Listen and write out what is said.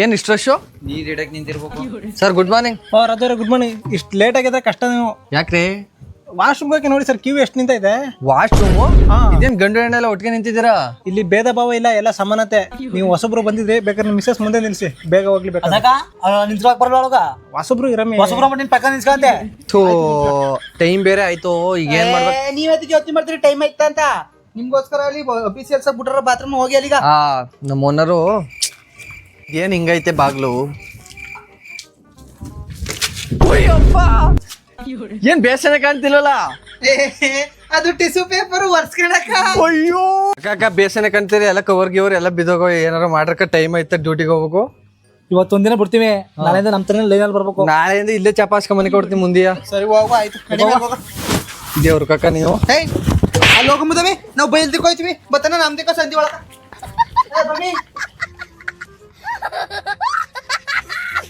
ಏನ್ ಇಷ್ಟು ರಶು? ನೀರ್ ಇಡಕ್ ನಿಂತಿರ್ಬೇಕು. Sir good morning. ರಾಜವ್ರೆ ಗುಡ್ ಮಾರ್ನಿಂಗ್. ಇಷ್ಟು ಲೇಟ್ ಆಗಿದೆ ಕಷ್ಟ ನೀವು. ಯಾಕ್ರಿ? ವಾಶ್ರೂಮ್ ಹೋಗಿ ನೋಡಿ ಸರ್, ಕ್ಯೂ ಎಷ್ಟು ನಿಂತ ಇದೆ. ವಾಶ್ರೂಮು? ಹಾ. ಇದೇನ್ ಗಂಡು ಹೆಣ್ಣೆಲ್ಲ ಒಟ್ಟಿಗೆ ನಿಂತಿದ್ದೀರಾ? ಇಲ್ಲಿ ಭೇದ ಭಾವ ಇಲ್ಲ, ಎಲ್ಲ ಸಮಾನತೆ. ನೀವು ಹೊಸಬ್ರು ಬಂದಿದ್ರಿ, ಬೇಕಾದ್ರೆ ನಿಮ್ಮ ಮಿಸಸ್ ಮುಂದೆ ನಿಲ್ಸಿ, ಬೇಗ ಹೋಗ್ಲಿ. ಬೇಕಾದ್ರೆ ನಿಂತ್ರಾಕ್ ಬರಲ್ಲ ಒಳಗ. ಹೊಸಬ್ರು ಇರಮ್ಮಿ. ಹೊಸಬ್ರಹ್ಮಣ್ಯನ್ ಪಕ್ಕ ನಿಂತ್ಕೊಂಡೆ. ಥೂ, ಟೈಮ್ ಬೇರೆ ಆಯ್ತು, ಈಗ ಏನ್ ಮಾಡ್ಬೇಕು? ನೀವ್ ಅದಕ್ಕೆ ಯೋಚನೆ ಮಾಡ್ತೀರಿ ಟೈಮ್ ಐತ ಅಂತ. ನಿಮ್ಗೋಸ್ಕರ ಅಲ್ಲಿ ಅಫೀಸಿಯಲ್ಸ್ ಬಿಟ್ರ ಬಾತ್ರೂಮ್ ಹೋಗಿ ಅಲ್ಲಿಗ. ನಮ್ಮ ಓನರು ಏನ್ ಹಿಂಗೈತೆ ಬಾಗ್ಲು. ಏನ್ ಬೇಸನ ಕಾಣ್ತಿಲ್ವಲ್ಲ? ಅದು ಟಿಶ್ಯೂ ಪೇಪರ್ ಒರ್ಸ್ಕೊಳಕ. ಅಯ್ಯೋ ಅಕ್ಕ ಬೇಸನ ಕಾಣ್ತೀರಿ, ಎಲ್ಲ ಕವರ್ ಗಿವರ್ ಎಲ್ಲ ಬಿದ್ದೋಗೋ. ಏನಾರ ಮಾಡ್ರಕ್ಕ, ಟೈಮ್ ಐತೆ, ಡ್ಯೂಟಿಗೆ ಹೋಗ್ಬೇಕು. ಇವತ್ತೊಂದಿನ ಬಿಡ್ತೀವಿ, ನಾಳೆಯಿಂದ ನಮ್ಮ ತರ ಲೈನಲ್ಲಿ ಬರ್ಬೇಕು. ನಾಳೆಯಿಂದ ಇಲ್ಲೇ ಚಪಾಸ್ಕ ಮನೆ ಕೊಡ್ತೀನಿ ಮುಂದಿಯ. ಸರಿ ಹೋಗು, ಆಯ್ತು. ದೇವ್ರ ಕಕ್ಕ ನೀವು. ಅಲ್ಲಿ ಹೋಗಂಬುದವಿ, ನಾವು ಬೈಲ್ ಹೋಯ್ತೀವಿ. ಬತ್ತನ ನಮ್ದಿಕ್ಕ ಸಂಧಿ ಒಳಗ.